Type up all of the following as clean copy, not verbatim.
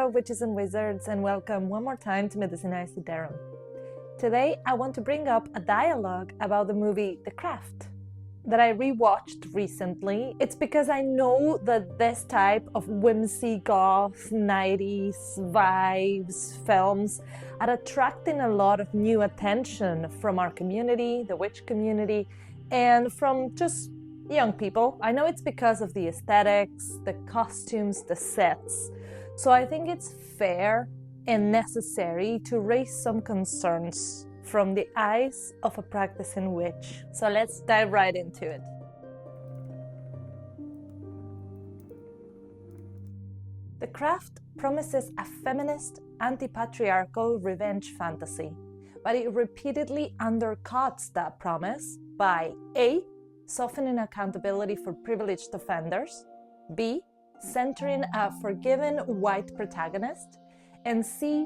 Hello, witches and wizards, and welcome one more time to Medicina Isiderum. Today, I want to bring up a dialogue about the movie The Craft that I rewatched recently. It's because I know that this type of whimsy, goth, 90s vibes films are attracting a lot of new attention from our community, the witch community, and from just young people. I know it's because of the aesthetics, the costumes, the sets. So I think it's fair and necessary to raise some concerns from the eyes of a practicing witch. So let's dive right into it. The Craft promises a feminist, anti-patriarchal revenge fantasy, but it repeatedly undercuts that promise by A. softening accountability for privileged offenders, B. centering a forgiven white protagonist, and C.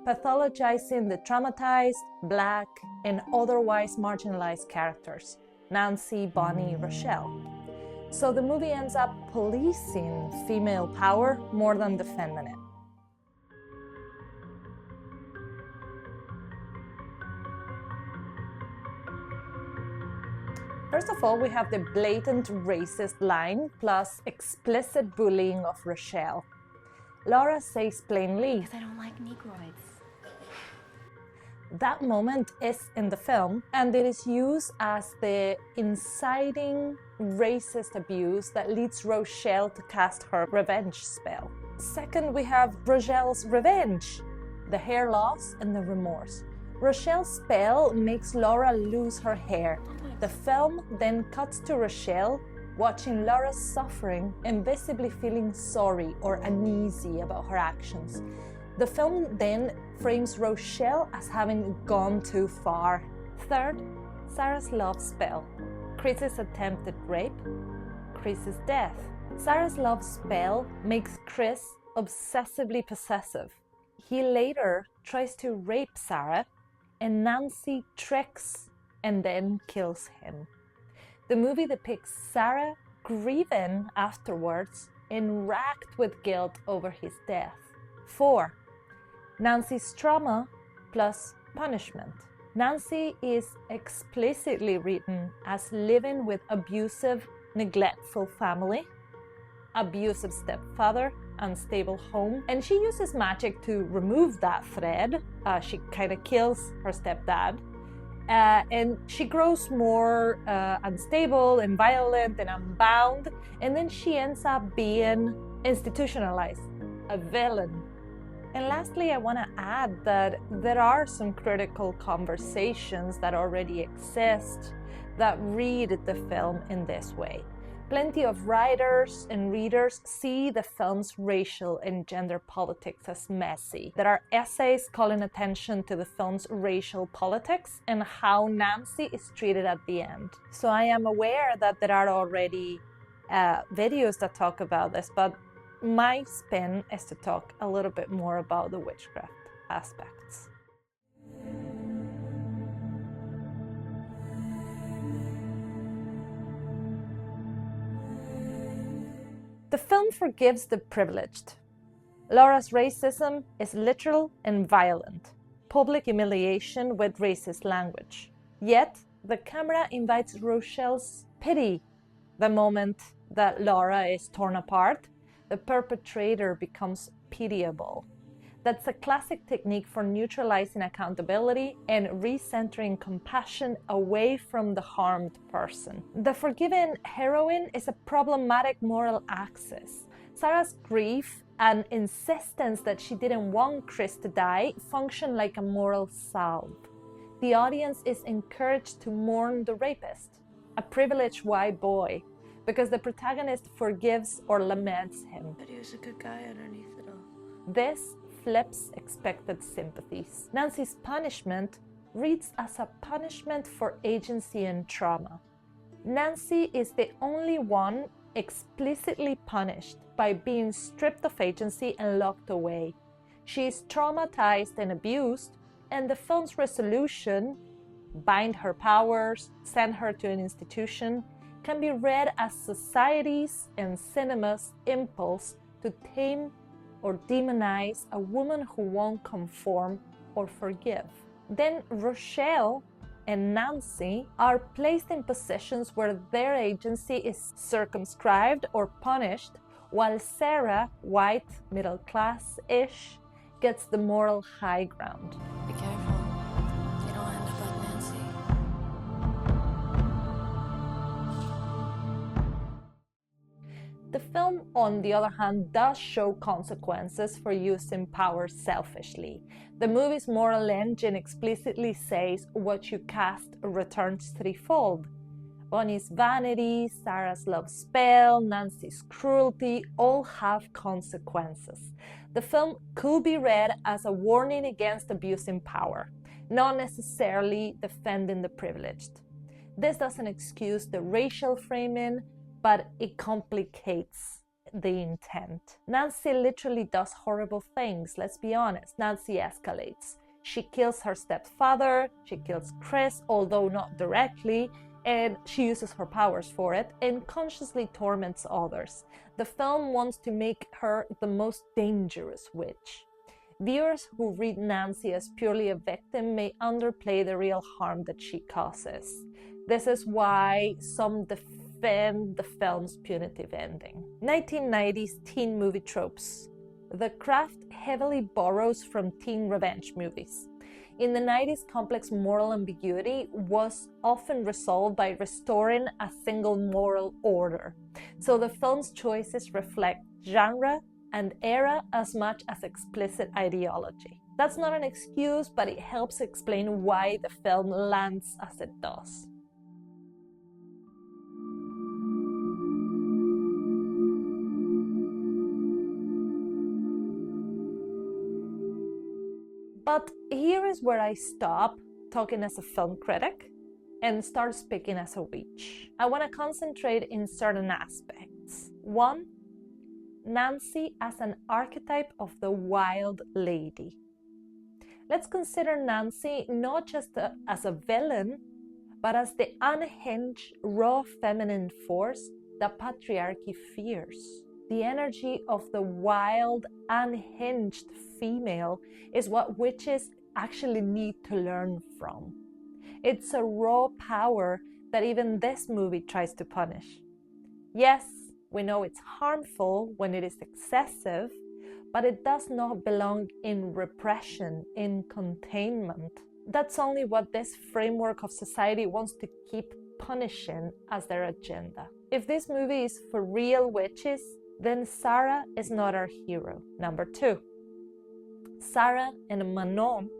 pathologizing the traumatized, black, and otherwise marginalized characters, Nancy, Bonnie, Rochelle. So the movie ends up policing female power more than defending it. First of all, we have the blatant racist line plus explicit bullying of Rochelle. Laura says plainly, "I don't like Negroids." That moment is in the film, and it is used as the inciting racist abuse that leads Rochelle to cast her revenge spell. Second, we have Rochelle's revenge, the hair loss and the remorse. Rochelle's spell makes Laura lose her hair. The film then cuts to Rochelle watching Laura's suffering and visibly feeling sorry or uneasy about her actions. The film then frames Rochelle as having gone too far. Third, Sarah's love spell. Chris's attempted rape, Chris's death. Sarah's love spell makes Chris obsessively possessive. He later tries to rape Sarah, and Nancy tricks and then kills him. The movie depicts Sarah grieving afterwards and racked with guilt over his death. 4. Nancy's trauma plus punishment. Nancy is explicitly written as living with abusive, neglectful family, abusive stepfather, unstable home, and she uses magic to remove that thread. She kind of kills her stepdad. And she grows more unstable and violent and unbound, and then she ends up being institutionalized, a villain. And lastly, I want to add that there are some critical conversations that already exist that read the film in this way. Plenty of writers and readers see the film's racial and gender politics as messy. There are essays calling attention to the film's racial politics and how Nancy is treated at the end. So I am aware that there are already videos that talk about this, but my spin is to talk a little bit more about the witchcraft aspects. The film forgives the privileged. Laura's racism is literal and violent, public humiliation with racist language. Yet, the camera invites Rochelle's pity. The moment that Laura is torn apart, the perpetrator becomes pitiable. That's a classic technique for neutralizing accountability and recentering compassion away from the harmed person. The forgiven heroine is a problematic moral axis. Sarah's grief and insistence that she didn't want Chris to die function like a moral salve. The audience is encouraged to mourn the rapist, a privileged white boy, because the protagonist forgives or laments him. But he was a good guy underneath it all. This flips expected sympathies. Nancy's punishment reads as a punishment for agency and trauma. Nancy is the only one explicitly punished by being stripped of agency and locked away. She is traumatized and abused, and the film's resolution, bind her powers, send her to an institution, can be read as society's and cinema's impulse to tame or demonize a woman who won't conform or forgive. Then Rochelle and Nancy are placed in positions where their agency is circumscribed or punished, while Sarah, white, middle class-ish, gets the moral high ground. Be careful. You don't end up like Nancy. The film, on the other hand, does show consequences for using power selfishly. The movie's moral engine explicitly says what you cast returns threefold. Bonnie's vanity, Sarah's love spell, Nancy's cruelty all have consequences. The film could be read as a warning against abusing power, not necessarily defending the privileged. This doesn't excuse the racial framing, but it complicates the intent. Nancy literally does horrible things, let's be honest. Nancy escalates. She kills her stepfather, she kills Chris, although not directly, and she uses her powers for it and consciously torments others. The film wants to make her the most dangerous witch. Viewers who read Nancy as purely a victim may underplay the real harm that she causes. This is why some defend the film's punitive ending. 1990s teen movie tropes. The craft heavily borrows from teen revenge movies. In the 90s, complex moral ambiguity was often resolved by restoring a single moral order. So the film's choices reflect genre and era as much as explicit ideology. That's not an excuse, but it helps explain why the film lands as it does. But here is where I stop talking as a film critic and start speaking as a witch. I want to concentrate in certain aspects. One, Nancy as an archetype of the wild lady. Let's consider Nancy not just as a villain, but as the unhinged, raw feminine force that patriarchy fears. The energy of the wild, unhinged female is what witches actually need to learn from. It's a raw power that even this movie tries to punish. Yes, we know it's harmful when it is excessive, but it does not belong in repression, in containment. That's only what this framework of society wants to keep punishing as their agenda. If this movie is for real witches, then Sarah is not our hero. Number two, Sarah and Manon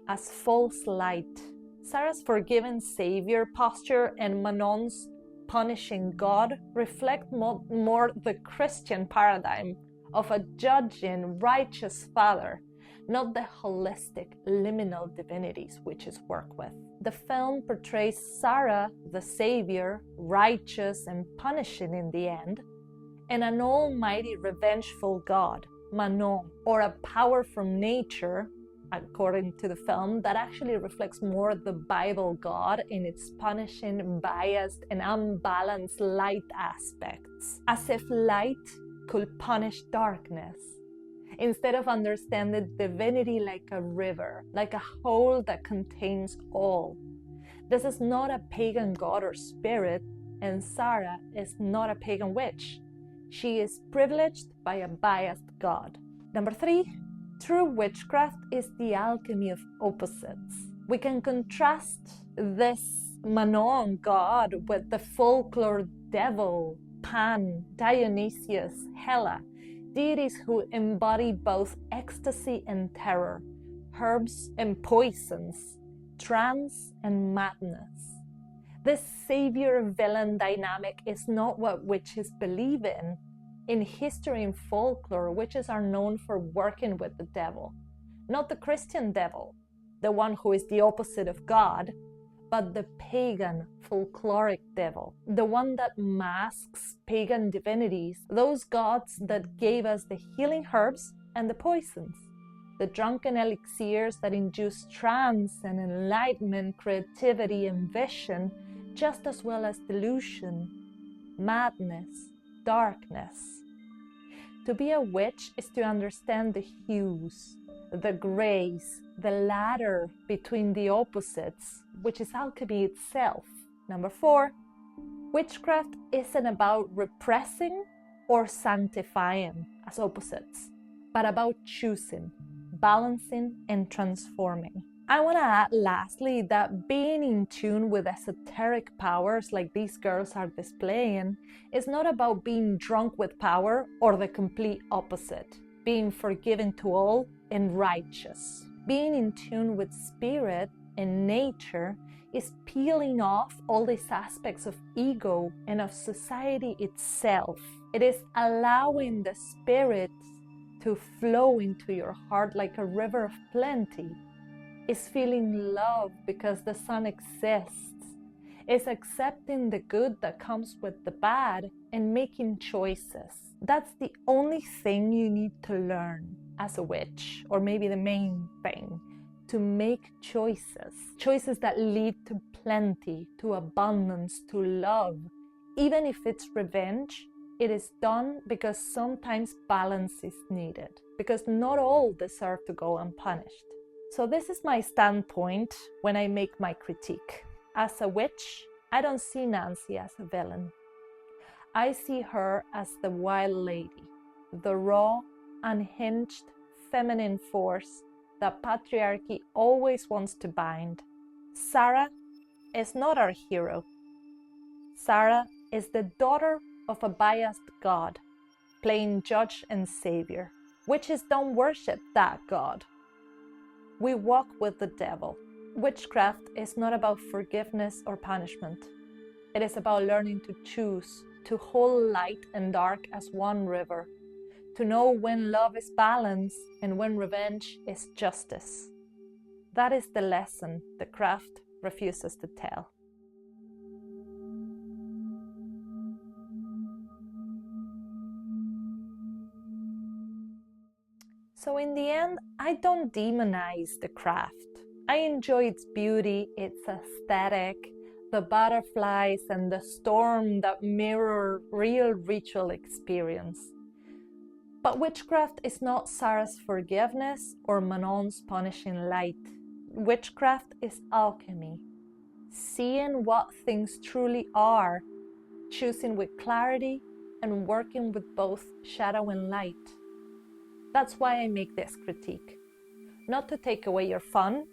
as false light. Sarah's forgiven savior posture and Manon's punishing God reflect more the Christian paradigm of a judging, righteous father, not the holistic, liminal divinities witches work with. The film portrays Sarah, the savior, righteous and punishing in the end, and an almighty revengeful God, Manon, or a power from nature, according to the film, that actually reflects more the Bible God in its punishing, biased, and unbalanced light aspects, as if light could punish darkness, instead of understanding divinity like a river, like a whole that contains all. This is not a pagan god or spirit, and Sarah is not a pagan witch. She is privileged by a biased God. Number three, true witchcraft is the alchemy of opposites. We can contrast this Manon god with the folklore devil, Pan, Dionysius, Hela, deities who embody both ecstasy and terror, herbs and poisons, trance and madness. This savior-villain dynamic is not what witches believe in. In history and folklore, witches are known for working with the devil. Not the Christian devil, the one who is the opposite of God, but the pagan, folkloric devil, the one that masks pagan divinities, those gods that gave us the healing herbs and the poisons, the drunken elixirs that induce trance and enlightenment, creativity and vision, just as well as delusion, madness, darkness. To be a witch is to understand the hues, the grays, the ladder between the opposites, which is alchemy itself. Number 4, witchcraft isn't about repressing or sanctifying as opposites, but about choosing, balancing, and transforming. I want to add lastly that being in tune with esoteric powers like these girls are displaying is not about being drunk with power or the complete opposite, being forgiving to all and righteous. Being in tune with spirit and nature is peeling off all these aspects of ego and of society itself. It is allowing the spirit to flow into your heart like a river of plenty. Is feeling love because the sun exists. Is accepting the good that comes with the bad and making choices. That's the only thing you need to learn as a witch, or maybe the main thing, to make choices. Choices that lead to plenty, to abundance, to love. Even if it's revenge, it is done because sometimes balance is needed, because not all deserve to go unpunished. So this is my standpoint when I make my critique. As a witch, I don't see Nancy as a villain. I see her as the wild lady, the raw, unhinged, feminine force that patriarchy always wants to bind. Sarah is not our hero. Sarah is the daughter of a biased god, playing judge and savior. Witches don't worship that god. We walk with the devil. Witchcraft is not about forgiveness or punishment. It is about learning to choose, to hold light and dark as one river, to know when love is balance and when revenge is justice. That is the lesson the craft refuses to tell. So in the end, I don't demonize the craft. I enjoy its beauty, its aesthetic, the butterflies and the storm that mirror real ritual experience. But witchcraft is not Sarah's forgiveness or Manon's punishing light. Witchcraft is alchemy, seeing what things truly are, choosing with clarity and working with both shadow and light. That's why I make this critique. Not to take away your fun,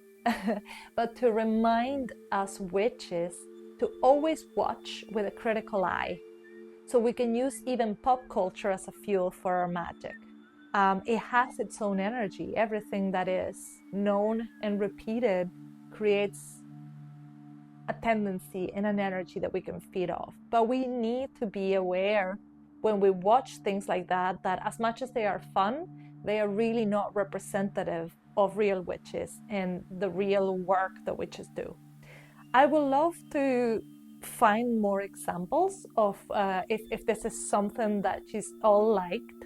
but to remind us witches to always watch with a critical eye, so we can use even pop culture as a fuel for our magic. It has its own energy. Everything that is known and repeated creates a tendency and an energy that we can feed off. But we need to be aware when we watch things like that, that as much as they are fun, they are really not representative of real witches and the real work that witches do. I would love to find more examples of if this is something that you all liked.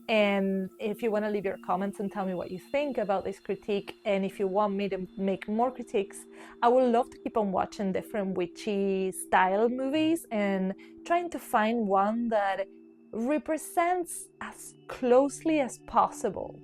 And if you want to leave your comments and tell me what you think about this critique, and if you want me to make more critiques, I would love to keep on watching different witchy style movies and trying to find one that represents as closely as possible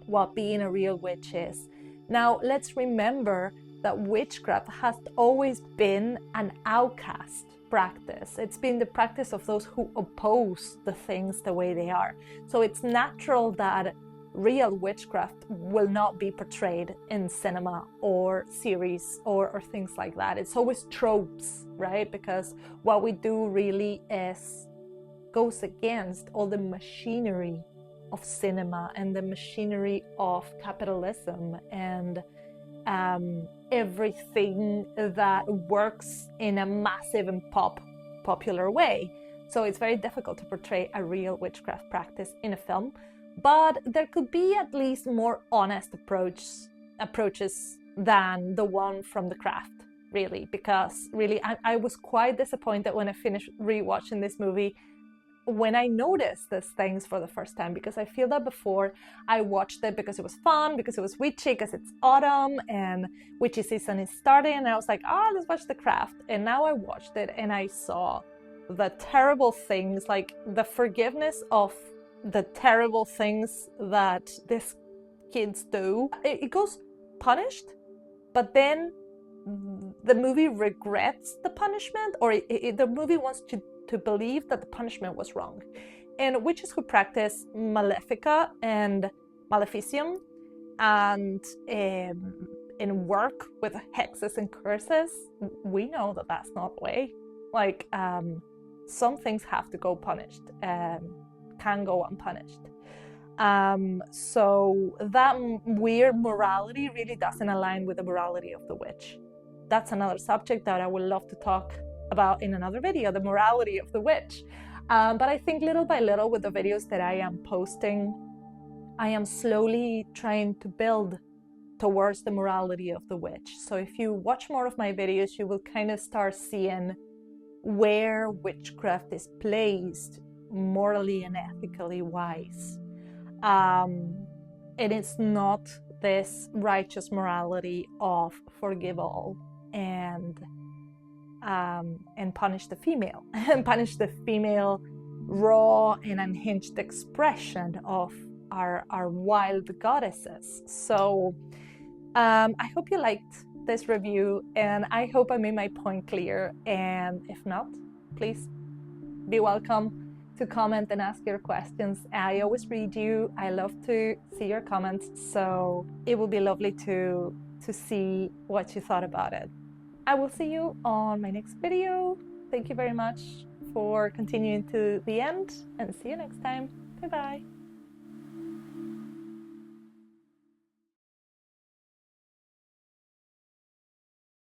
what being a real witch is. Now, let's remember that witchcraft has always been an outcast practice. It's been the practice of those who oppose the things the way they are. So it's natural that real witchcraft will not be portrayed in cinema or series or things like that. It's always tropes, right? Because what we do really goes against all the machinery of cinema and the machinery of capitalism and everything that works in a massive and popular way. So it's very difficult to portray a real witchcraft practice in a film, but there could be at least more honest approaches than the one from the craft, really, because really I was quite disappointed when I finished rewatching this movie when I noticed these things for the first time, because I feel that before I watched it because it was fun, because it was witchy, because it's autumn and witchy season is starting, and I was like, let's watch The Craft. And now I watched it and I saw the terrible things, like the forgiveness of the terrible things that these kids do. It goes punished, but then the movie regrets the punishment, or the movie wants to believe that the punishment was wrong. And witches who practice malefica and maleficium and work with hexes and curses, we know that that's not the way. Like, some things have to go punished, can go unpunished. So that weird morality really doesn't align with the morality of the witch. That's another subject that I would love to talk about in another video, the morality of the witch. But I think little by little, with the videos that I am posting, I am slowly trying to build towards the morality of the witch. So if you watch more of my videos, you will kind of start seeing where witchcraft is placed morally and ethically wise. And it's not this righteous morality of forgive all and punish the female, and punish the female raw and unhinged expression of our wild goddesses. So I hope you liked this review, and I hope I made my point clear. And if not, please be welcome to comment and ask your questions. I always read you. I love to see your comments, so it will be lovely to see what you thought about it. I will see you on my next video. Thank you very much for continuing to the end, and see you next time. Bye bye.